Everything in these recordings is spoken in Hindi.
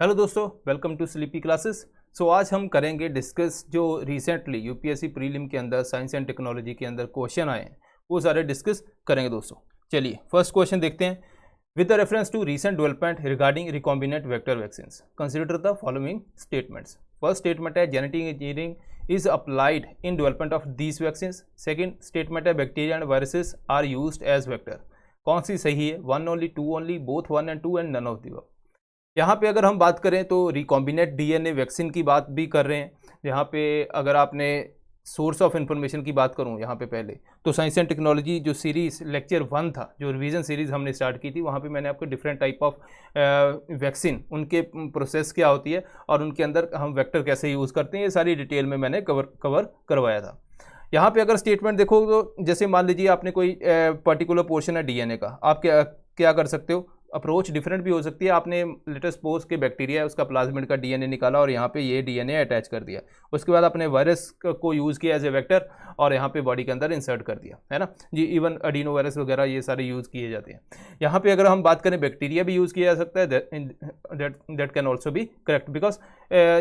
हेलो दोस्तों, वेलकम टू स्लीपी क्लासेस। सो आज हम करेंगे डिस्कस जो रिसेंटली यूपीएससी प्रीलिम के अंदर साइंस एंड टेक्नोलॉजी के अंदर क्वेश्चन आए हैं वो सारे डिस्कस करेंगे दोस्तों। चलिए फर्स्ट क्वेश्चन देखते हैं। With the reference to recent development regarding recombinant vector vaccines consider the following statements. First statement है genetic engineering is applied in development of these vaccines. Second statement है bacteria and viruses are used as vector. कौन सी सही है? One only, two only, both one and two and none of the above. यहाँ पे अगर हम बात करें तो रिकॉम्बिनेंट डीएनए वैक्सीन की बात भी कर रहे हैं। यहाँ पे अगर आपने सोर्स ऑफ इन्फॉर्मेशन की बात करूँ यहाँ पे पहले तो साइंस एंड टेक्नोलॉजी जो सीरीज़ लेक्चर 1 था, जो रिवीजन सीरीज़ हमने स्टार्ट की थी, वहाँ पे मैंने आपको डिफरेंट टाइप ऑफ वैक्सीन, उनके प्रोसेस क्या होती है और उनके अंदर हम वेक्टर कैसे यूज़ करते हैं, ये सारी डिटेल में मैंने कवर करवाया था। यहाँ पे अगर स्टेटमेंट देखो तो जैसे मान लीजिए आपने कोई पर्टिकुलर पोर्शन है डीएनए का, आप क्या कर सकते हो, अप्रोच डिफरेंट भी हो सकती है। आपने लेटेस्ट सपोज के बैक्टीरिया है, उसका प्लाज्मिड का डीएनए निकाला और यहाँ पे ये डीएनए अटैच कर दिया। उसके बाद आपने वायरस को यूज़ किया एज ए वेक्टर और यहाँ पे बॉडी के अंदर इंसर्ट कर दिया, है ना जी। इवन एडिनो वायरस वगैरह ये सारे यूज़ किए जाते हैं। यहाँ पे अगर हम बात करें बैक्टीरिया भी यूज़ किया जा सकता है, that can also be correct because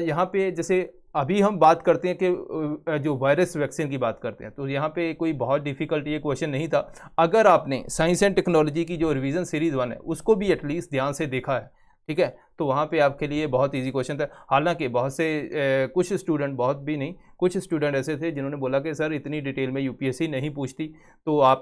यहाँ पे जैसे अभी हम बात करते हैं कि जो वायरस वैक्सीन की बात करते हैं तो यहाँ पे कोई बहुत डिफिकल्ट ये क्वेश्चन नहीं था। अगर आपने साइंस एंड टेक्नोलॉजी की जो रिवीजन सीरीज़ 1 है उसको भी एटलीस्ट ध्यान से देखा है, ठीक है, तो वहाँ पे आपके लिए बहुत इजी क्वेश्चन था। हालांकि बहुत से कुछ स्टूडेंट, बहुत भी नहीं, कुछ स्टूडेंट ऐसे थे जिन्होंने बोला कि सर इतनी डिटेल में यूपीएससी नहीं पूछती, तो आप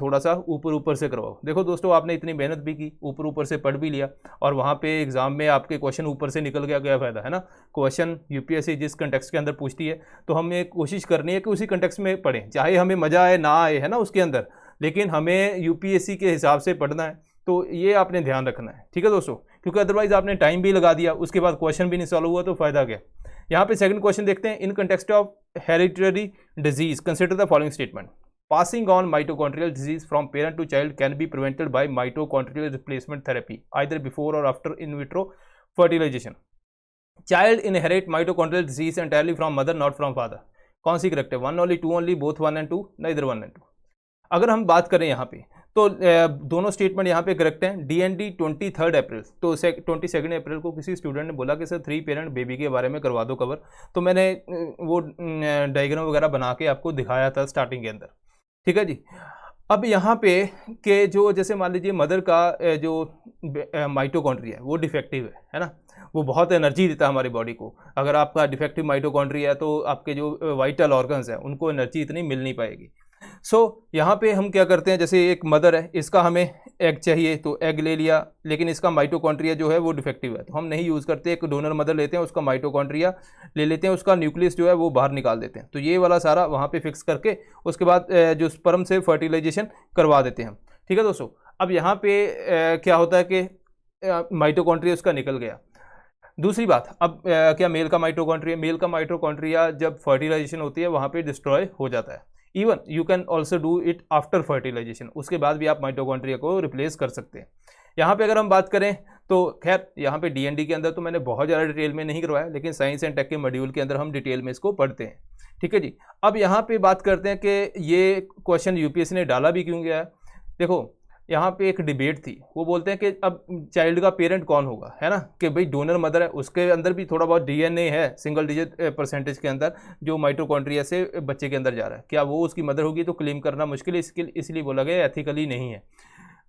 थोड़ा सा ऊपर से करवाओ। देखो दोस्तों, आपने इतनी मेहनत भी की, ऊपर से पढ़ भी लिया और वहाँ पे एग्जाम में आपके क्वेश्चन ऊपर से निकल गया, क्या फ़ायदा, है ना। क्वेश्चन यूपीएससी जिस कंटेक्स्ट के अंदर पूछती है तो हमें कोशिश करनी है कि उसी कंटेक्स्ट में पढ़ें, चाहे हमें मज़ा आए ना आए, है ना, उसके अंदर, लेकिन हमें यूपीएससी के हिसाब से पढ़ना है। तो ये आपने ध्यान रखना है, ठीक है दोस्तों, क्योंकि अदरवाइज आपने टाइम भी लगा दिया, उसके बाद क्वेश्चन भी नहीं सॉल्व हुआ तो फायदा क्या। यहाँ पे सेकंड क्वेश्चन देखते हैं। In context of hereditary disease consider the following statement. Passing on mitochondrial disease from parent to child can be prevented by mitochondrial replacement therapy either before or after in vitro fertilisation. Child inherit mitochondrial disease entirely from mother not from father. कौन सी करेक्ट है? One only, two only, both one and two, neither one and two. अगर हम बात करें यहाँ पे तो दोनों स्टेटमेंट यहाँ पे करेक्ट हैं। डीएनडी 23 अप्रैल, तो 22 अप्रैल को किसी स्टूडेंट ने बोला कि सर 3 पेरेंट बेबी के बारे में करवा दो कवर, तो मैंने वो डायग्राम वगैरह बना के आपको दिखाया था स्टार्टिंग के अंदर, ठीक है जी। अब यहाँ पे के जो जैसे मान लीजिए मदर का जो माइटोकॉन्ड्रिया है वो डिफेक्टिव है ना, वो बहुत एनर्जी देता है हमारी बॉडी को। अगर आपका डिफेक्टिव माइटोकॉन्ड्रिया है तो आपके जो वाइटल ऑर्गन्स हैं उनको एनर्जी इतनी मिल नहीं पाएगी। यहाँ पे हम क्या करते हैं, जैसे एक मदर है, इसका हमें एग चाहिए तो एग ले लिया, लेकिन इसका माइटोकॉन्ड्रिया जो है वो डिफेक्टिव है तो हम नहीं यूज़ करते। एक डोनर मदर लेते हैं, उसका माइटोकॉन्ड्रिया ले लेते हैं, उसका न्यूक्लियस जो है वो बाहर निकाल देते हैं। तो ये वाला सारा वहाँ पे फिक्स करके उसके बाद जो स्पर्म से फर्टिलाइजेशन करवा देते हैं, ठीक है दोस्तों। अब यहाँ पे क्या होता है कि माइटोकॉन्ड्रिया उसका निकल गया। दूसरी बात, अब क्या मेल का माइटोकॉन्ड्रिया जब फर्टिलाइजेशन होती है वहाँ पे डिस्ट्रॉय हो जाता है। Even you can also do it after fertilisation, उसके बाद भी आप माइटोकॉन्ड्रिया को रिप्लेस कर सकते हैं। यहाँ पे अगर हम बात करें तो खैर यहाँ पे डीएनडी के अंदर तो मैंने बहुत ज़्यादा डिटेल में नहीं करवाया, लेकिन साइंस एंड टेक के मॉड्यूल के अंदर हम डिटेल में इसको पढ़ते हैं, ठीक है जी। अब यहाँ पे बात करते हैं कि ये क्वेश्चन यूपीएससी ने डाला भी क्यों गया है। देखो यहाँ पे एक डिबेट थी, वो बोलते हैं कि अब चाइल्ड का पेरेंट कौन होगा, है ना, कि भाई डोनर मदर है, उसके अंदर भी थोड़ा बहुत डीएनए है सिंगल डिजिट परसेंटेज के अंदर जो माइटोकॉन्ड्रिया से बच्चे के अंदर जा रहा है, क्या वो उसकी मदर होगी? तो क्लेम करना मुश्किल है, इसलिए बोला गया एथिकली नहीं है।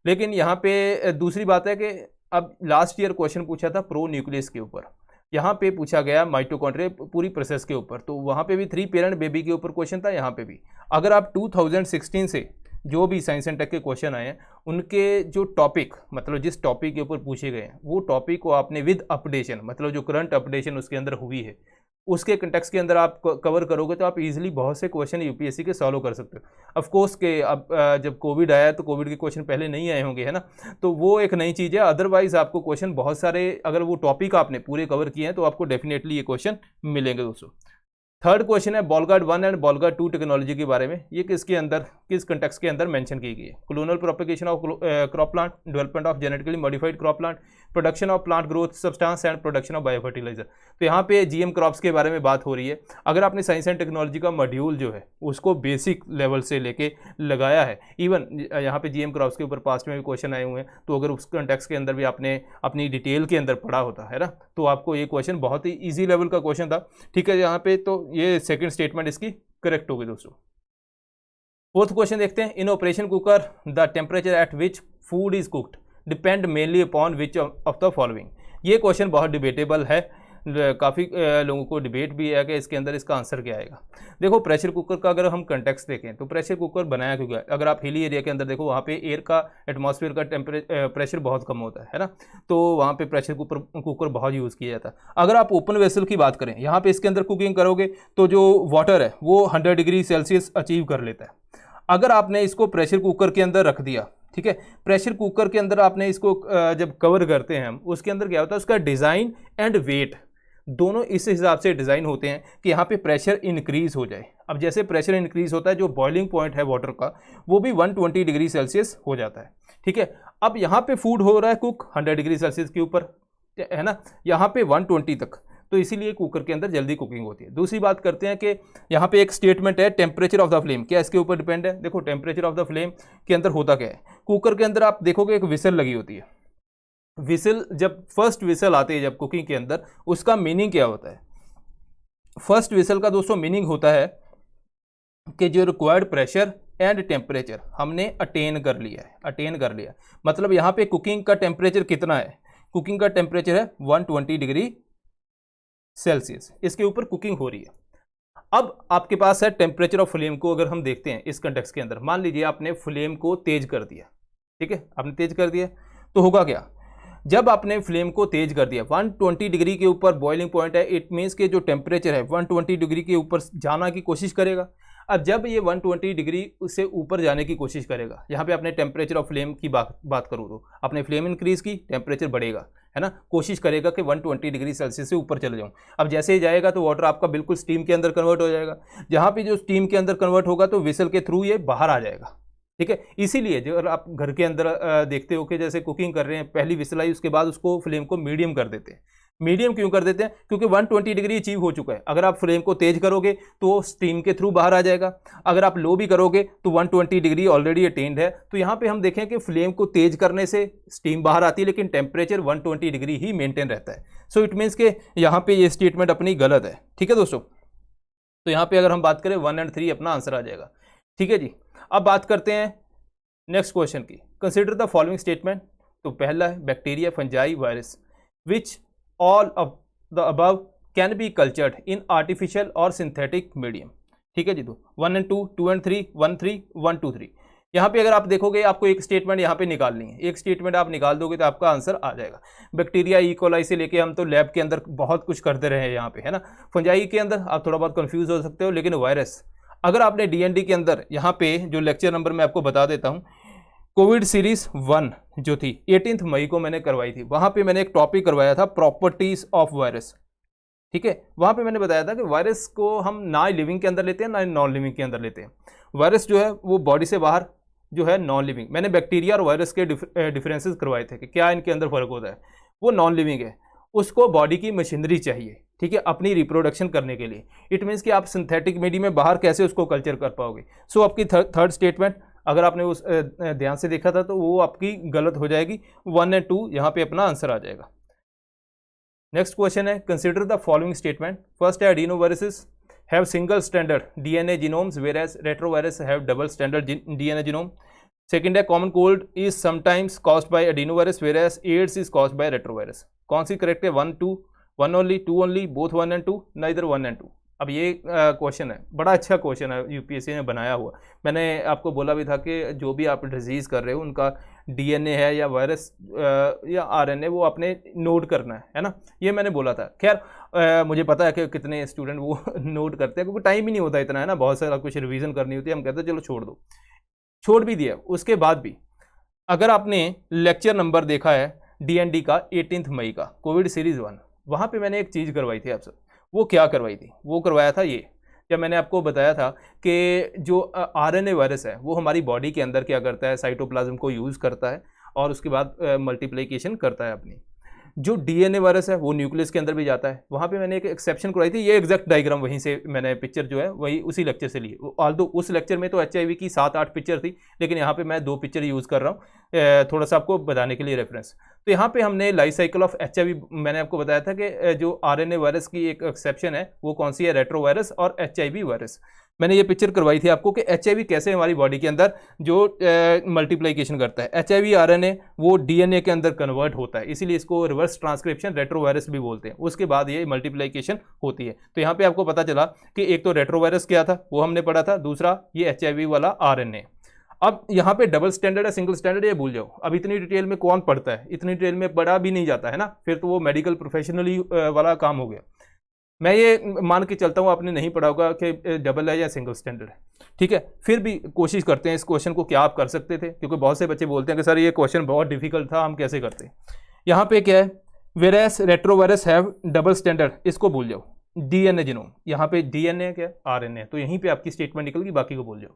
लेकिन यहाँ पे दूसरी बात है कि अब लास्ट ईयर क्वेश्चन पूछा था प्रो न्यूक्लियस के ऊपर, यहाँ पे पूछा गया माइटोकॉन्ड्रिया पूरी प्रोसेस के ऊपर, तो वहाँ पे भी 3 पेरेंट बेबी के ऊपर क्वेश्चन था। यहाँ पे भी अगर आप 2016 से जो भी साइंस एंड टेक के क्वेश्चन आए हैं उनके जो टॉपिक, मतलब जिस टॉपिक के ऊपर पूछे गए हैं वो टॉपिक को आपने विद अपडेशन, मतलब जो करंट अपडेशन उसके अंदर हुई है उसके कंटेक्स्ट के अंदर आप कवर करोगे तो आप इजीली बहुत से क्वेश्चन यूपीएससी के सॉल्व कर सकते हो। ऑफ कोर्स के अब जब कोविड आया तो कोविड के क्वेश्चन पहले नहीं आए होंगे, है ना, तो वो एक नई चीज़ है। अदरवाइज आपको क्वेश्चन बहुत सारे, अगर वो टॉपिक आपने पूरे कवर किए हैं तो आपको डेफिनेटली ये क्वेश्चन मिलेंगे दोस्तों। थर्ड क्वेश्चन है बॉलगार्ड 1 एंड बॉलगार्ड 2 टेक्नोलॉजी के बारे में। ये किसके अंदर, किस कंटेक्स्ट के अंदर मेंशन की गई है? Clonal propagation of crop plant, development of genetically modified crop plant, production of plant growth substance and production of biofertiliser. तो यहाँ पे जीएम क्रॉप्स के बारे में बात हो रही है। अगर आपने साइंस एंड टेक्नोलॉजी का मॉड्यूल जो है उसको बेसिक लेवल से लेके लगाया है, इवन यहाँ पे जीएम क्रॉप्स के ऊपर पास्ट में भी क्वेश्चन आए हुए हैं, तो अगर उस कॉन्टेक्स्ट के अंदर भी आपने अपनी डिटेल के अंदर पढ़ा होता है ना, तो आपको ये क्वेश्चन बहुत ही ईजी लेवल का क्वेश्चन था। ठीक है, यहाँ पे तो ये सेकेंड स्टेटमेंट इसकी करेक्ट होगी दोस्तों। फोर्थ क्वेश्चन देखते हैं, इन operation cooker the temperature at which food is cooked depend mainly upon which of the following. ये क्वेश्चन बहुत डिबेटेबल है, काफ़ी लोगों को डिबेट भी है कि इसके अंदर इसका आंसर क्या आएगा। देखो प्रेशर कुकर का अगर हम कंटेक्स्ट देखें तो प्रेशर कुकर बनाया क्यों गया, अगर आप हिली एरिया के अंदर देखो वहाँ पे एयर का एटमॉस्फेयर का प्रेशर बहुत कम होता है ना, तो वहाँ पे प्रेशर कुकर बहुत यूज़ किया जाता है। अगर आप ओपन वेसल की बात करें, यहाँ पे इसके अंदर कुकिंग करोगे तो जो वाटर है वो 100 डिग्री सेल्सियस अचीव कर लेता है। अगर आपने इसको प्रेशर कुकर के अंदर रख दिया, ठीक है, प्रेशर कुकर के अंदर आपने इसको जब कवर करते हैं हम, उसके अंदर क्या होता है, उसका डिज़ाइन एंड वेट दोनों इस हिसाब से डिज़ाइन होते हैं कि यहाँ पे प्रेशर इंक्रीज़ हो जाए। अब जैसे प्रेशर इंक्रीज़ होता है, जो बॉइलिंग पॉइंट है वाटर का वो भी 120 डिग्री सेल्सियस हो जाता है। ठीक है, अब यहाँ पे फूड हो रहा है कुक 100 डिग्री सेल्सियस के ऊपर, है ना, यहाँ पे 120 तक, तो इसीलिए कुकर के अंदर जल्दी कुकिंग होती है। दूसरी बात करते हैं कि यहाँ पे एक स्टेटमेंट है टेम्परेचर ऑफ द फ्लेम, क्या इसके ऊपर डिपेंड है। देखो टेम्परेचर ऑफ द फ्लेम के अंदर होता क्या है, कुकर के अंदर आप देखोगे एक विसल लगी होती है। विसल जब फर्स्ट विसल आती है जब कुकिंग के अंदर, उसका मीनिंग क्या होता है। फर्स्ट विसल का दोस्तों मीनिंग होता है कि जो रिक्वायर्ड प्रेशर एंड टेम्परेचर हमने अटेन कर लिया है, अटेन कर लिया, मतलब यहाँ पे कुकिंग का टेम्परेचर कितना है, कुकिंग का टेम्परेचर है 120 डिग्री सेल्सियस, इसके ऊपर कुकिंग हो रही है। अब आपके पास है टेम्परेचर ऑफ फ्लेम को अगर हम देखते हैं इस कंटेक्स्ट के अंदर, मान लीजिए आपने फ्लेम को तेज कर दिया, ठीक है, आपने तेज कर दिया, तो होगा क्या, जब आपने फ्लेम को तेज कर दिया 120 डिग्री के ऊपर बॉइलिंग पॉइंट है, इट मीन्स के जो टेम्परेचर है 120 डिग्री के ऊपर जाना की कोशिश करेगा। अब जब ये 120 डिग्री से ऊपर जाने की कोशिश करेगा, यहाँ पे अपने टेम्परेचर ऑफ फ्लेम की बात करूँ तो आपने फ्लेम इंक्रीज की, टेम्परेचर बढ़ेगा, है ना, कोशिश करेगा कि 120 डिग्री सेल्सियस से ऊपर चले जाऊँ। अब जैसे ही जाएगा तो वाटर आपका बिल्कुल स्टीम के अंदर कन्वर्ट हो जाएगा, जहाँ पे जो स्टीम के अंदर कन्वर्ट होगा तो विसल के थ्रू ये बाहर आ जाएगा। ठीक है, इसीलिए जो आप घर के अंदर देखते हो कि जैसे कुकिंग कर रहे हैं, पहली विसल आई उसके बाद उसको फ्लेम को मीडियम कर देते हैं। मीडियम क्यों कर देते हैं, क्योंकि 120 डिग्री अचीव हो चुका है। अगर आप फ्लेम को तेज करोगे तो स्टीम के थ्रू बाहर आ जाएगा, अगर आप लो भी करोगे तो 120 डिग्री ऑलरेडी अटेन्ड है। तो यहाँ पे हम देखें कि फ्लेम को तेज करने से स्टीम बाहर आती है, लेकिन टेम्परेचर 120 डिग्री ही मेंटेन रहता है। सो इट मीन्स के यहाँ पे ये स्टेटमेंट अपनी गलत है। ठीक है दोस्तों, तो यहाँ पे अगर हम बात करें 1 और 3 अपना आंसर आ जाएगा। ठीक है जी, अब बात करते हैं नेक्स्ट क्वेश्चन की। Consider the following statement. तो पहला है bacteria, fungi, virus which all of the above can be cultured in artificial और सिंथेटिक मीडियम। ठीक है जी, तो 1 और 2, 2 और 3, 1 3, 1 2 3। यहाँ पे अगर आप देखोगे आपको एक स्टेटमेंट यहाँ पे निकालनी है, एक स्टेटमेंट आप निकाल दोगे तो आपका आंसर आ जाएगा। बैक्टीरिया, ई कोलाई से लेके हम तो लैब के अंदर बहुत कुछ करते रहे हैं यहाँ पे, है ना। फंजाई के अंदर आप थोड़ा बहुत कंफ्यूज हो सकते हो, लेकिन वायरस अगर आपने डीएनडी के अंदर यहाँ पे जो लेक्चर नंबर मैं आपको बता देता हूँ, कोविड सीरीज 1 जो थी 18 मई को मैंने करवाई थी, वहाँ पे मैंने एक टॉपिक करवाया था प्रॉपर्टीज ऑफ वायरस। ठीक है, वहाँ पे मैंने बताया था कि वायरस को हम ना लिविंग के अंदर लेते हैं ना नॉन लिविंग के अंदर लेते हैं। वायरस जो है वो बॉडी से बाहर जो है नॉन लिविंग, मैंने बैक्टीरिया और वायरस के डिफरेंसेस करवाए थे कि क्या इनके अंदर फर्क होता है। वो नॉन लिविंग है, उसको बॉडी की मशीनरी चाहिए, ठीक है, अपनी रिप्रोडक्शन करने के लिए। इट मीन्स कि आप सिंथेटिक मीडियम में बाहर कैसे उसको कल्चर कर पाओगे। सो आपकी थर्ड स्टेटमेंट अगर आपने उस ध्यान से देखा था तो वो आपकी गलत हो जाएगी। 1 और 2 यहाँ पे अपना आंसर आ जाएगा। नेक्स्ट क्वेश्चन है, consider the following statement. First है adenoviruses have single standard DNA genomes whereas retrovirus have double standard DNA genome. Second है common cold is sometimes caused by adenovirus whereas AIDS is caused by retrovirus. कौन सी करेक्ट है, 1 2, 1 ओनली, 2 ओनली, बोथ 1 और 2, नाइदर 1 और 2। अब ये क्वेश्चन है, बड़ा अच्छा क्वेश्चन है, यूपीएससी ने बनाया हुआ। मैंने आपको बोला भी था कि जो भी आप डिजीज़ कर रहे हो उनका डीएनए है या वायरस या आरएनए वो आपने नोट करना है ना, ये मैंने बोला था। खैर मुझे पता है कि कितने स्टूडेंट वो नोट करते हैं, क्योंकि टाइम ही नहीं होता इतना, है ना, बहुत सारा कुछ रिवीजन करनी होती है। हम कहते हैं चलो छोड़ दो, छोड़ भी दिया। उसके बाद भी अगर आपने लेक्चर नंबर देखा है डीएनडी का 18 मई का कोविड सीरीज 1, वहाँ पे मैंने एक चीज़ करवाई थी आपसे। वो क्या करवाई थी, वो करवाया था ये, जब मैंने आपको बताया था कि जो आरएनए वायरस है वो हमारी बॉडी के अंदर क्या करता है, साइटोप्लाज्म को यूज़ करता है और उसके बाद मल्टीप्लिकेशन करता है अपनी। जो डीएनए वायरस है वो न्यूक्लियस के अंदर भी जाता है। वहाँ पे मैंने एक एक्सेप्शन कराई थी, ये एग्जैक्ट डायग्राम वहीं से मैंने पिक्चर जो है वही उसी लेक्चर से ली। ऑल्दो उस लेक्चर में तो HIV की 7-8 पिक्चर थी, लेकिन यहाँ पे मैं 2 पिक्चर यूज़ कर रहा हूँ थोड़ा सा आपको बताने के लिए रेफरेंस। तो यहाँ पे हमने लाइफ साइकिल ऑफ HIV, मैंने आपको बताया था कि जो RNA वायरस की एक एक्सेप्शन है वो कौन सी है, रेट्रो वायरस और HIV वायरस। मैंने ये पिक्चर करवाई थी आपको कि HIV कैसे हमारी बॉडी के अंदर जो मल्टीप्लिकेशन करता है। HIV RNA वो DNA के अंदर कन्वर्ट होता है, इसीलिए इसको रिवर्स ट्रांसक्रिप्शन रेट्रोवायरस भी बोलते हैं। उसके बाद ये मल्टीप्लिकेशन होती है। तो यहाँ पे आपको पता चला कि एक तो रेट्रोवायरस क्या था वो हमने पढ़ा था, दूसरा ये HIV वाला RNA। अब यहाँ पे डबल स्टैंडर्ड है सिंगल स्टैंडर्ड ये भूल जाओ। अब इतनी डिटेल में कौन पढ़ता है, इतनी डिटेल में पढ़ा भी नहीं जाता है ना, फिर तो वो मेडिकल प्रोफेशनली वाला काम हो गया। मैं ये मान के चलता हूँ आपने नहीं पढ़ा होगा कि डबल है या सिंगल स्टैंडर्ड है, ठीक है। फिर भी कोशिश करते हैं इस क्वेश्चन को क्या आप कर सकते थे, क्योंकि बहुत से बच्चे बोलते हैं कि सर ये क्वेश्चन बहुत डिफिकल्ट था, हम कैसे करते। यहाँ पे क्या है, whereas retrovirus have double standard, इसको भूल जाओ। DNA जीनोम, यहाँ पे DNA क्या RNA, तो यहीं पे आपकी स्टेटमेंट निकल गई, बाकी को भूल जाओ।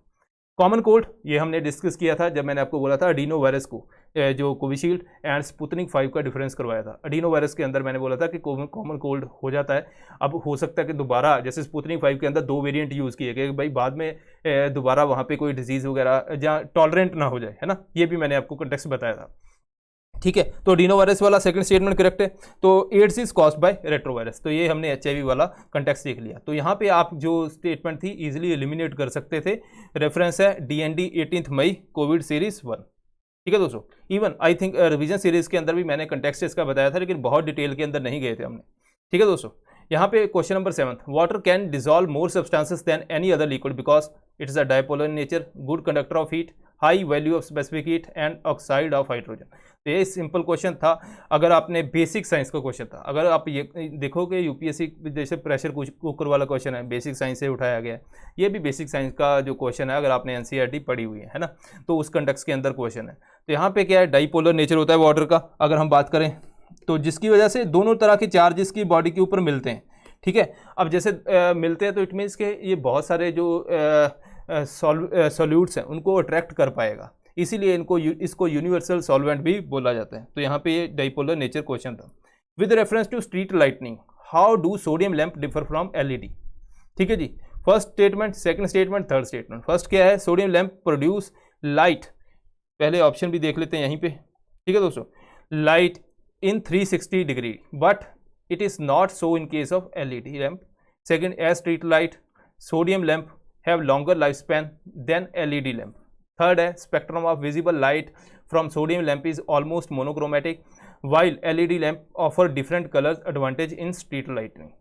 कॉमन कोल्ड ये हमने डिस्कस किया था जब मैंने आपको बोला था अडीनो वायरस को, जो कोविशील्ड एंड स्पुतनिक 5 का डिफरेंस करवाया था। अडीनो वायरस के अंदर मैंने बोला था कि कॉमन कोल्ड हो जाता है। अब हो सकता है कि दोबारा जैसे स्पुतनिक 5 के अंदर 2 वेरिएंट यूज़ किए गए, भाई बाद में दोबारा वहाँ पे कोई डिजीज़ वगैरह जहाँ टॉलरेंट ना हो जाए, है ना, ये भी मैंने आपको कंटेक्स्ट बताया था, ठीक है। तो अडीनो वायरस वाला सेकंड स्टेटमेंट करेक्ट है। तो AIDS is caused by retrovirus, तो ये हमने HIV वाला कंटेक्स्ट देख लिया। तो यहाँ पे आप जो स्टेटमेंट थी इजीली एलिमिनेट कर सकते थे। रेफरेंस है DND 18 मई कोविड सीरीज 1, ठीक है दोस्तों। Even I think revision series के अंदर भी मैंने कंटेक्स्ट इसका बताया था, लेकिन बहुत डिटेल के अंदर नहीं गए थे हमने, ठीक है दोस्तों। यहाँ पे question number 7, water can dissolve more substances than any other liquid because it is a dipolar in nature, good conductor of heat, high value of specific heat and oxide of hydrogen. तो ये सिंपल क्वेश्चन था, अगर आपने बेसिक साइंस का क्वेश्चन था। अगर आप ये देखोगे UPSC जैसे प्रेशर कुकर वाला क्वेश्चन है, बेसिक साइंस से उठाया गया है, ये भी बेसिक साइंस का जो क्वेश्चन है, अगर आपने NCERT पढ़ी हुई है ना, तो उस कंटेक्स्ट के अंदर क्वेश्चन है। तो यहाँ पे क्या है, डाइपोलर नेचर होता है वाटर का, अगर हम बात करें तो जिसकी वजह से दोनों तरह के चार्जेस की बॉडी के ऊपर मिलते हैं, ठीक है। अब जैसे मिलते हैं तो इट मीन्स के ये बहुत सारे जो सॉल्यूट्स हैं उनको अट्रैक्ट कर पाएगा, इसीलिए इसको यूनिवर्सल सॉल्वेंट भी बोला जाता है। तो यहाँ पे ये डाइपोलर नेचर क्वेश्चन था। With reference to street lightning, how do sodium lamp differ from LED, ठीक है जी। First statement, second statement, third statement. First क्या है, सोडियम लैंप प्रोड्यूस लाइट, पहले ऑप्शन भी देख लेते हैं यहीं पे, ठीक है दोस्तों, light in 360 degree, but it is not so in case of LED lamp. Second, as street light, sodium lamp have longer lifespan than LED lamp. Third है, spectrum of visible light from sodium lamp is almost monochromatic, while LED lamp offer different colors advantage in street lighting.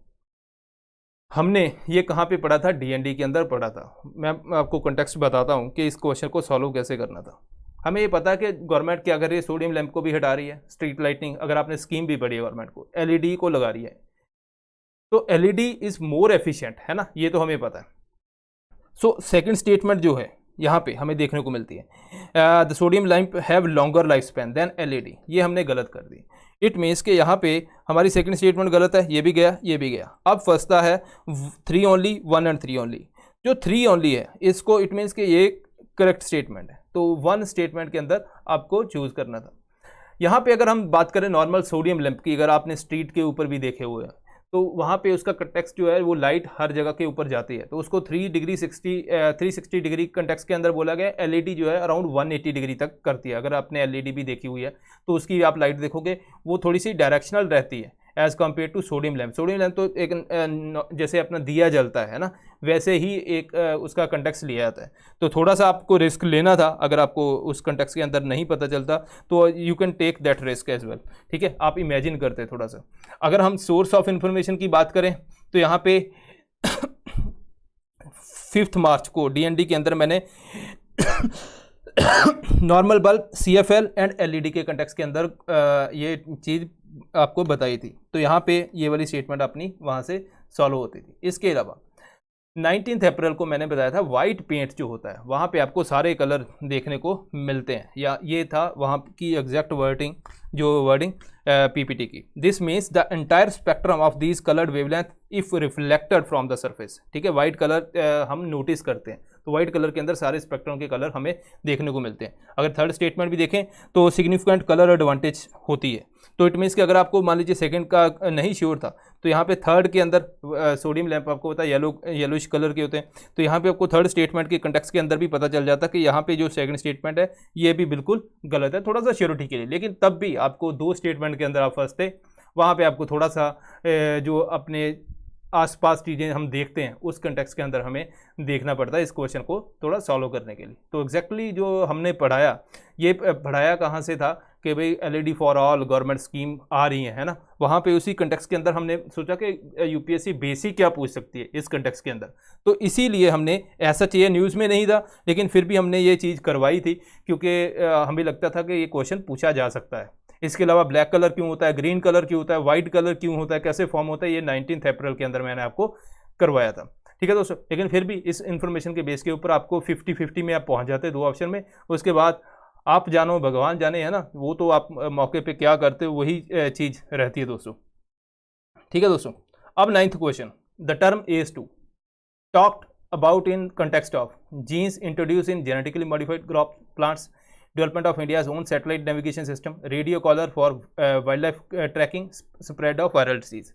हमने ये कहाँ पे पढ़ा था, DND के अंदर पढ़ा था। मैं आपको कंटेक्स्ट बताता हूँ कि इस क्वेश्चन को सॉल्व कैसे करना था। हमें ये पता है कि गवर्नमेंट क्या कर रही है, सोडियम लैंप को भी हटा रही है, स्ट्रीट लाइटिंग, अगर आपने स्कीम भी पढ़ी है गवर्नमेंट को, LED को लगा रही है। तो LED इज मोर एफिशिएंट, है ना, ये तो हमें पता है। सो सेकंड स्टेटमेंट जो है यहाँ पे हमें देखने को मिलती है, the sodium lamp have longer life span than LED, ये हमने गलत कर दी। इट मीन्स के यहाँ पे हमारी सेकंड स्टेटमेंट गलत है, ये भी गया, ये भी गया। अब फंसता है 3 ओनली, 1 एंड 3 ओनली। जो 3 ओनली है इसको इट मीन्स के ये करेक्ट स्टेटमेंट है, तो 1 स्टेटमेंट के अंदर आपको चूज करना था। यहाँ पे अगर हम बात करें नॉर्मल सोडियम लैंप की, अगर आपने स्ट्रीट के ऊपर भी देखे हुए हैं, तो वहाँ पे उसका कंटेक्स्ट जो है वो लाइट हर जगह के ऊपर जाती है, तो उसको 360 डिग्री कंटेक्स्ट के अंदर बोला गया। LED जो है अराउंड 180 डिग्री तक करती है। अगर आपने LED भी देखी हुई है तो उसकी आप लाइट देखोगे वो थोड़ी सी डायरेक्शनल रहती है as compare to sodium lamp. Sodium lamp तो एक जैसे अपना दिया जलता है ना, वैसे ही एक उसका कंटेक्स्ट लिया जाता है। तो थोड़ा सा आपको रिस्क लेना था, अगर आपको उस कंटेक्स्ट के अंदर नहीं पता चलता तो you can take that risk as well, ठीक है। आप इमेजिन करते थोड़ा सा। अगर हम सोर्स ऑफ इंफॉर्मेशन की बात करें तो यहाँ पे 5 मार्च को DND के अंदर मैंने normal bulb, CFL and LED के कंटेक्स्ट के अंदर ये चीज़ आपको बताई थी। तो यहाँ पे ये वाली स्टेटमेंट अपनी वहाँ से सॉल्व होती थी। इसके अलावा 19 अप्रैल को मैंने बताया था वाइट पेंट जो होता है वहाँ पे आपको सारे कलर देखने को मिलते हैं, या ये था वहाँ की एग्जैक्ट वर्डिंग PPT की। This means the entire spectrum of these coloured wavelength if reflected from the surface, ठीक है। वाइट कलर हम नोटिस करते हैं, तो वाइट कलर के अंदर सारे स्पेक्ट्रम के कलर हमें देखने को मिलते हैं। अगर थर्ड स्टेटमेंट भी देखें तो सिग्निफिकेंट कलर एडवांटेज होती है, तो इट मीन्स कि अगर आपको मान लीजिए सेकंड का नहीं श्योर था तो यहाँ पे थर्ड के अंदर सोडियम लैंप आपको पता है येलोइश कलर के होते हैं, तो यहाँ पे आपको थर्ड स्टेटमेंट के कंटेक्स्ट के अंदर भी पता चल जाता कि यहाँ पे जो सेकंड स्टेटमेंट है ये भी बिल्कुल गलत है, थोड़ा सा श्योरिटी के लिए। लेकिन तब भी आपको दो स्टेटमेंट के अंदर आप फंसते, वहाँ पे आपको थोड़ा सा जो अपने आसपास चीज़ें हम देखते हैं उस कंटेक्स्ट के अंदर हमें देखना पड़ता है इस क्वेश्चन को थोड़ा सॉल्व करने के लिए। तो एग्जैक्टली जो हमने पढ़ाया, ये पढ़ाया कहाँ से था कि भाई LED for all government scheme आ रही है ना, वहाँ पे उसी कंटेक्स्ट के अंदर हमने सोचा कि यूपीएससी बेसिक क्या पूछ सकती है इस कंटेक्स्ट के अंदर, तो इसीलिए हमने ऐसा चाहिए न्यूज़ में नहीं था लेकिन फिर भी हमने ये चीज़ करवाई थी क्योंकि हमें लगता था कि ये क्वेश्चन पूछा जा सकता है। इसके अलावा ब्लैक कलर क्यों होता है, ग्रीन कलर क्यों होता है, वाइट कलर क्यों होता है, कैसे फॉर्म होता है, ये 19 अप्रैल के अंदर मैंने आपको करवाया था। ठीक है दोस्तों, लेकिन फिर भी इस इन्फॉर्मेशन के बेस के ऊपर आपको 50-50 में आप पहुंच जाते हैं दो ऑप्शन में। उसके बाद आप जानो भगवान जाने, है ना, वो तो आप मौके पे क्या करते हो वही चीज़ रहती है दोस्तों। ठीक है दोस्तों, अब 9th question, the term ACE2 talked about in context of genes introduce in genetically modified crop plants, development of India's own satellite navigation system, radio collar for wild life tracking, spread of viral disease.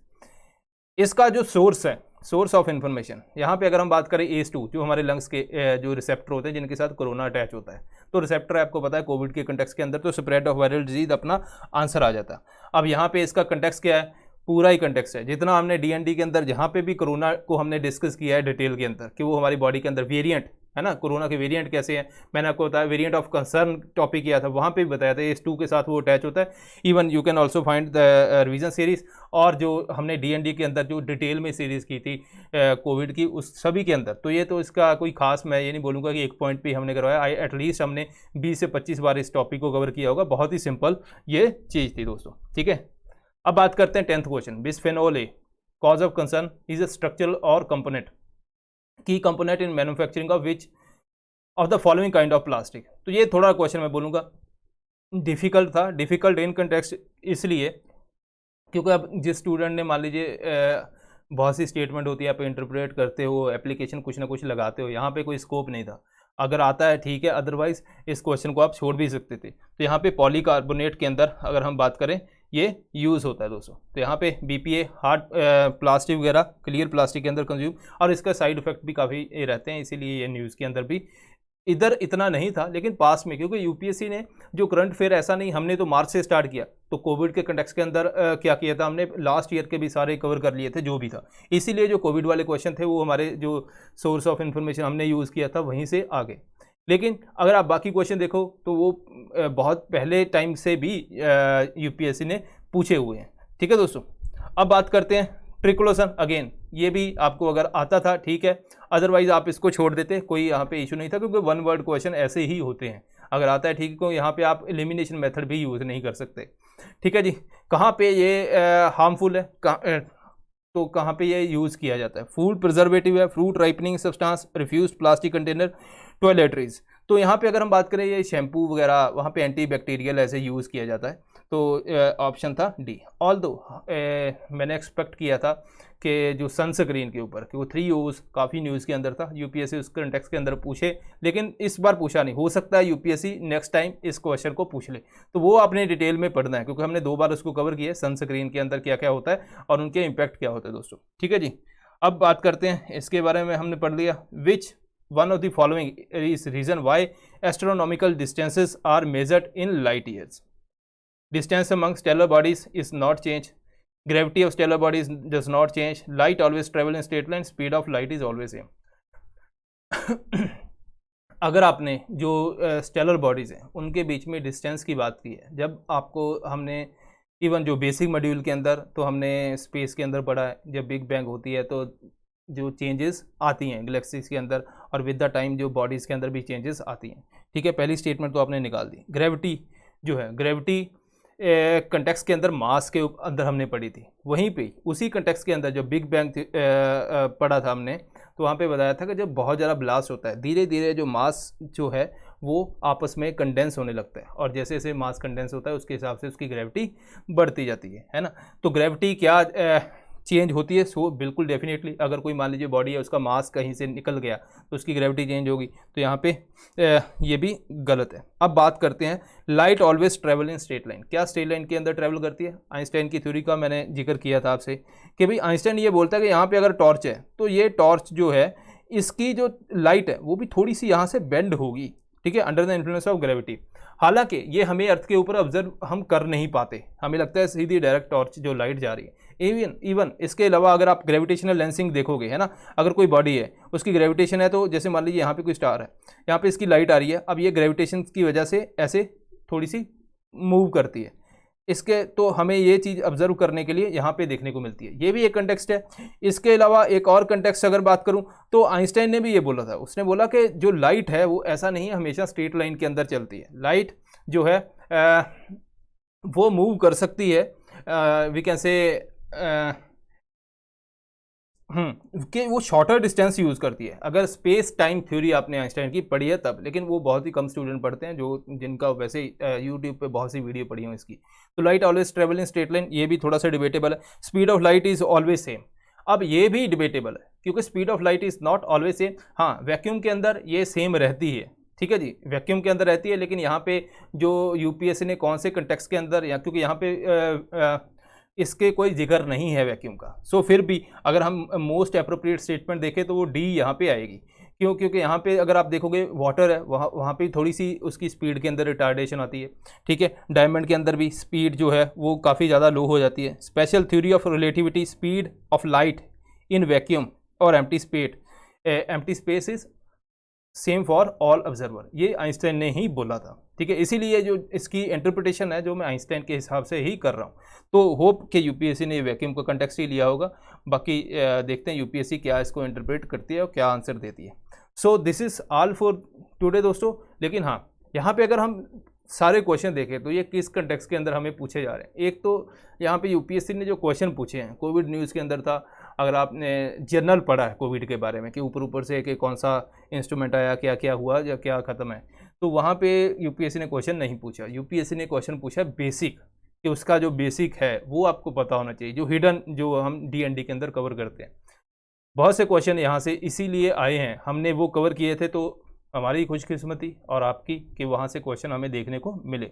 इसका जो सोर्स है, सोर्स ऑफ इन्फॉर्मेशन, यहाँ पे अगर हम बात करें ACE2 जो हमारे लंग्स के जो रिसेप्टर होते हैं जिनके साथ कोरोना अटैच होता है, तो रिसेप्टर आपको पता है कोविड के कंटेक्स्ट के अंदर तो स्प्रेड ऑफ वायरल डिजीज अपना आंसर आ जाता है। अब यहाँ पे इसका कंटेक्स्ट क्या है, पूरा ही कंटेक्स्ट है जितना हमने DND के अंदर जहाँ पे भी कोरोना को हमने डिस्कस किया है डिटेल के अंदर कि वो हमारी बॉडी के अंदर वेरिएंट है ना, कोरोना के वेरिएंट कैसे हैं, मैंने आपको बताया वेरिएंट ऑफ कंसर्न टॉपिक किया था, वहाँ पे भी बताया था ACE2 के साथ वो अटैच होता है। Even you can also find the revision series, और जो हमने DND के अंदर जो डिटेल में सीरीज़ की थी कोविड की उस सभी के अंदर, तो ये तो इसका कोई खास मैं ये नहीं बोलूँगा कि एक पॉइंट पे हमने करवाया, एटलीस्ट हमने 20 से 25 बार इस टॉपिक को कवर किया होगा। बहुत ही सिंपल ये चीज़ थी दोस्तों। ठीक है, अब बात करते हैं 10th question, bisphenol A cause of concern is a structural or component की component in manufacturing of which of the following kind of plastic. तो ये थोड़ा क्वेश्चन मैं बोलूँगा डिफ़िकल्ट था, डिफ़िकल्ट इन कंटेक्स्ट इसलिए क्योंकि अब जिस स्टूडेंट ने मान लीजिए बहुत सी स्टेटमेंट होती है, आप इंटरप्रेट करते हो, एप्लीकेशन कुछ ना कुछ लगाते हो, यहाँ पे कोई स्कोप नहीं था। अगर आता है ठीक है, अदरवाइज इस क्वेश्चन को आप छोड़ भी सकते थे। तो यहाँ पे पॉलीकार्बोनेट के अंदर अगर हम बात करें ये यूज़ होता है दोस्तों, तो यहाँ पे BPA हार्ड प्लास्टिक वगैरह क्लियर प्लास्टिक के अंदर कंज्यूम, और इसका साइड इफेक्ट भी काफ़ी रहते हैं, इसीलिए ये न्यूज़ के अंदर भी इधर इतना नहीं था, लेकिन पास में क्योंकि यूपीएससी ने जो करंट अफेयर ऐसा नहीं, हमने तो मार्च से स्टार्ट किया, तो कोविड के कंटेक्स्ट के अंदर क्या किया था हमने, लास्ट ईयर के भी सारे कवर कर लिए थे जो भी था, इसीलिए जो कोविड वाले क्वेश्चन थे वो हमारे जो सोर्स ऑफ इन्फॉर्मेशन हमने यूज़ किया था वहीं से आ गए। लेकिन अगर आप बाकी क्वेश्चन देखो तो वो बहुत पहले टाइम से भी यूपीएससी ने पूछे हुए हैं। ठीक है दोस्तों, अब बात करते हैं ट्रिकुलोसन। अगेन ये भी आपको अगर आता था ठीक है, अदरवाइज आप इसको छोड़ देते, कोई यहाँ पे इशू नहीं था, क्योंकि 1 वर्ड क्वेश्चन ऐसे ही होते हैं। अगर आता है ठीक है, यहाँ पे आप एलिमिनेशन मेथड भी यूज़ नहीं कर सकते। ठीक है जी, कहाँ पे ये हार्मफुल है, तो कहाँ पे ये यूज़ किया जाता है, फूड प्रिजर्वेटिव है, fruit ripening substance, refuse plastic container, toiletries. तो यहाँ पे अगर हम बात करें ये शैम्पू वगैरह, वहाँ पे एंटी बैक्टीरियल ऐसे यूज़ किया जाता है, तो ऑप्शन था डी। ऑल्दो मैंने एक्सपेक्ट किया था कि जो सनस्क्रीन के ऊपर कि वो 3 यूज़ काफ़ी न्यूज़ के अंदर था, यूपीएससी उस कंटेक्स्ट के अंदर पूछे, लेकिन इस बार पूछा नहीं। हो सकता है यूपीएससी नेक्स्ट टाइम इस क्वेश्चन को पूछ ले, तो वो आपने डिटेल में पढ़ना है, क्योंकि हमने 2 बार उसको कवर किया, सनस्क्रीन के अंदर क्या क्या होता है और उनके इम्पैक्ट क्या होता है दोस्तों। ठीक है जी, अब बात करते हैं इसके बारे में, हमने पढ़ लिया विच one of the following is reason why astronomical distances are measured in light years. Distance among stellar bodies is not change. Gravity of stellar bodies does not change. Light always travel in straight line. Speed of light is always same. अगर आपने जो स्टेलर बॉडीज़ हैं उनके बीच में डिस्टेंस की बात की है, जब आपको हमने इवन जो बेसिक मॉड्यूल के अंदर तो हमने स्पेस के अंदर पढ़ा है, जब बिग बैंग होती है तो जो चेंजेस आती हैं गैलेक्सीज के अंदर, और विद द टाइम जो बॉडीज़ के अंदर भी चेंजेस आती हैं। ठीक है, पहली स्टेटमेंट तो आपने निकाल दी। ग्रेविटी जो है, ग्रेविटी कंटेक्स्ट के अंदर मास के अंदर हमने पढ़ी थी, वहीं पे उसी कंटेक्स्ट के अंदर जब बिग बैंग पढ़ा था हमने, तो वहाँ पे बताया था कि जब बहुत ज़्यादा ब्लास्ट होता है, धीरे धीरे जो मास जो है वो आपस में कंडेंस होने लगता है, और जैसे जैसे मास कंडेंस होता है उसके हिसाब से उसकी ग्रेविटी बढ़ती जाती है ना। तो ग्रेविटी क्या चेंज होती है? सो बिल्कुल डेफिनेटली, अगर कोई मान लीजिए बॉडी है उसका मास कहीं से निकल गया तो उसकी ग्रेविटी चेंज होगी, तो यहाँ पे ये भी गलत है। अब बात करते हैं light always travel in straight line. क्या स्ट्रेट लाइन के अंदर ट्रेवल करती है? आइंस्टाइन की थ्योरी का मैंने जिक्र किया था आपसे कि भाई आइंस्टाइन ये बोलता है कि यहाँ पे अगर टॉर्च है तो ये टॉर्च जो है इसकी जो लाइट है वो भी थोड़ी सी यहाँ से बेंड होगी, ठीक है, under the influence of gravity. हालांकि ये हमें अर्थ के ऊपर ऑब्जर्व हम कर नहीं पाते, हमें लगता है सीधी डायरेक्ट टॉर्च जो लाइट जा रही है। इवन इसके अलावा अगर आप ग्रेविटेशनल लेंसिंग देखोगे, है ना, अगर कोई बॉडी है उसकी ग्रेविटेशन है, तो जैसे मान लीजिए यहाँ पे कोई स्टार है, यहाँ पे इसकी लाइट आ रही है, अब ये ग्रेविटेशन की वजह से ऐसे थोड़ी सी मूव करती है इसके, तो हमें ये चीज़ ऑब्जर्व करने के लिए यहाँ पे देखने को मिलती है। ये भी एक कंटेक्स्ट है। इसके अलावा एक और कंटेक्स्ट अगर बात करूँ तो आइंस्टाइन ने भी ये बोला था, उसने बोला कि जो लाइट है वो ऐसा नहीं है हमेशा स्ट्रेट लाइन के अंदर चलती है, लाइट जो है वो मूव कर सकती है, वी कैन से कि वो शॉर्टर डिस्टेंस यूज़ करती है। अगर स्पेस टाइम थ्योरी आपने आइंस्टाइन की पढ़ी है तब, लेकिन वो बहुत ही कम स्टूडेंट पढ़ते हैं जो जिनका वैसे यूट्यूब पे बहुत सी वीडियो पढ़ी हूँ इसकी। तो light always travel in straight line, ये भी थोड़ा सा डिबेटेबल है। Speed of light is always same, अब ये भी डिबेटेबल है क्योंकि speed of light is not always same. हाँ, वैक्यूम के अंदर ये सेम रहती है, ठीक है जी, वैक्यूम के अंदर रहती है, लेकिन यहाँ पे जो यूपीएससी ने कौन से कंटेक्स्ट के अंदर, या क्योंकि यहाँ पे इसके कोई जिक्र नहीं है वैक्यूम का, सो फिर भी अगर हम मोस्ट अप्रोप्रिएट स्टेटमेंट देखें तो वो डी यहाँ पे आएगी। क्यों? क्योंकि यहाँ पे अगर आप देखोगे वाटर है, वहाँ पे थोड़ी सी उसकी स्पीड के अंदर रिटार्डेशन आती है, ठीक है। डायमंड के अंदर भी स्पीड जो है वो काफ़ी ज़्यादा लो हो जाती है। Special theory of relativity, speed of light in vacuum or empty space is same for all observer, ये आइंस्टाइन ने ही बोला था, ठीक है। इसीलिए जो इसकी इंटरप्रिटेशन है जो मैं आइंस्टाइन के हिसाब से ही कर रहा हूँ। तो होप कि यूपीएससी ने वैक्यूम का कंटेक्स्ट ही लिया होगा। बाकी देखते हैं यूपीएससी क्या इसको इंटरप्रेट करती है और क्या आंसर देती है। So this is all for today दोस्तों। लेकिन हाँ, यहाँ पे अगर हम सारे क्वेश्चन देखें तो ये किस कंटेक्स्ट के अंदर हमें पूछे जा रहे हैं। एक तो यहाँ पे यूपीएससी ने जो क्वेश्चन पूछे हैं, कोविड न्यूज़ के अंदर था, अगर आपने जर्नल पढ़ा है कोविड के बारे में कि ऊपर से कि कौन सा इंस्ट्रूमेंट आया, क्या क्या हुआ या क्या ख़त्म है, तो वहाँ पे यूपीएससी ने क्वेश्चन नहीं पूछा। यूपीएससी ने क्वेश्चन पूछा बेसिक, कि उसका जो बेसिक है वो आपको पता होना चाहिए, जो हिडन जो हम डीएनडी के अंदर कवर करते हैं। बहुत से क्वेश्चन यहाँ से इसीलिए आए हैं, हमने वो कवर किए थे, तो हमारी खुशकिस्मती और आपकी कि वहाँ से क्वेश्चन हमें देखने को मिले।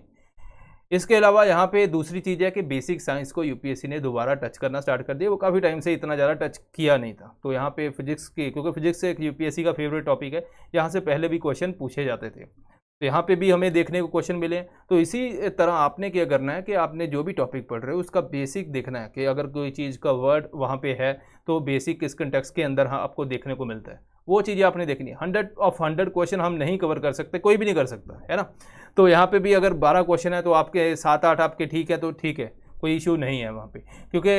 इसके अलावा यहाँ पे दूसरी चीज़ है कि बेसिक साइंस को यूपीएससी ने दोबारा टच करना स्टार्ट कर दिया, वो काफ़ी टाइम से इतना ज़्यादा टच किया नहीं था। तो यहाँ पे फिजिक्स की, क्योंकि फिजिक्स एक यूपीएससी का फेवरेट टॉपिक है, यहाँ से पहले भी क्वेश्चन पूछे जाते थे, तो यहाँ पे भी हमें देखने को क्वेश्चन मिले। तो इसी तरह आपने क्या करना है कि आपने जो भी टॉपिक पढ़ रहे हो उसका बेसिक देखना है कि अगर कोई चीज़ का वर्ड वहाँ पे है तो बेसिक किस कंटेक्स्ट के अंदर आपको देखने को मिलता है, वो चीज़ें आपने देखनी है। 100 ऑफ 100 क्वेश्चन हम नहीं कवर कर सकते, कोई भी नहीं कर सकता, है ना। तो यहाँ पे भी अगर 12 क्वेश्चन है तो आपके 7-8 आपके ठीक है, तो ठीक है, कोई इशू नहीं है वहाँ पे, क्योंकि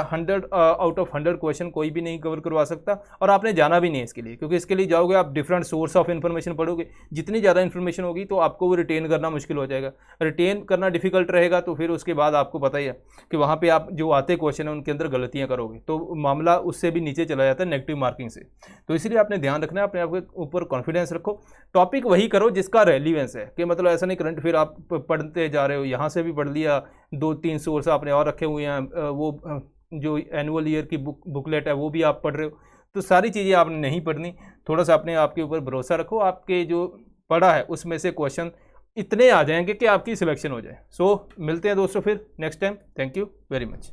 100 आउट ऑफ 100 क्वेश्चन कोई भी नहीं कवर करवा सकता। और आपने जाना भी नहीं इसके लिए, क्योंकि इसके लिए जाओगे आप डिफरेंट सोर्स ऑफ इन्फॉर्मेशन पढ़ोगे, जितनी ज़्यादा इन्फॉर्मेशन होगी तो आपको वो रिटेन करना मुश्किल हो जाएगा, रिटेन करना डिफिकल्ट रहेगा। तो फिर उसके बाद आपको पता ही है कि वहाँ पर आप जो आते क्वेश्चन है उनके अंदर गलतियाँ करोगे तो मामला उससे भी नीचे चला जाता है नेगेटिव मार्किंग से। तो इसलिए आपने ध्यान रखना है, अपने आप के ऊपर कॉन्फिडेंस रखो, टॉपिक वही करो जिसका रेलिवेंस है, कि मतलब ऐसा नहीं करंट फिर आप पढ़ते जा रहे हो, यहाँ से भी पढ़ लिया, 2-3 सोर्स आपने और रखे हुए हैं, वो जो एनुअल ईयर की बुकलेट है वो भी आप पढ़ रहे हो, तो सारी चीज़ें आपने नहीं पढ़नी। थोड़ा सा अपने आपके ऊपर भरोसा रखो, आपके जो पढ़ा है उसमें से क्वेश्चन इतने आ जाएंगे कि आपकी सिलेक्शन हो जाए। सो मिलते हैं दोस्तों फिर next time. Thank you very much.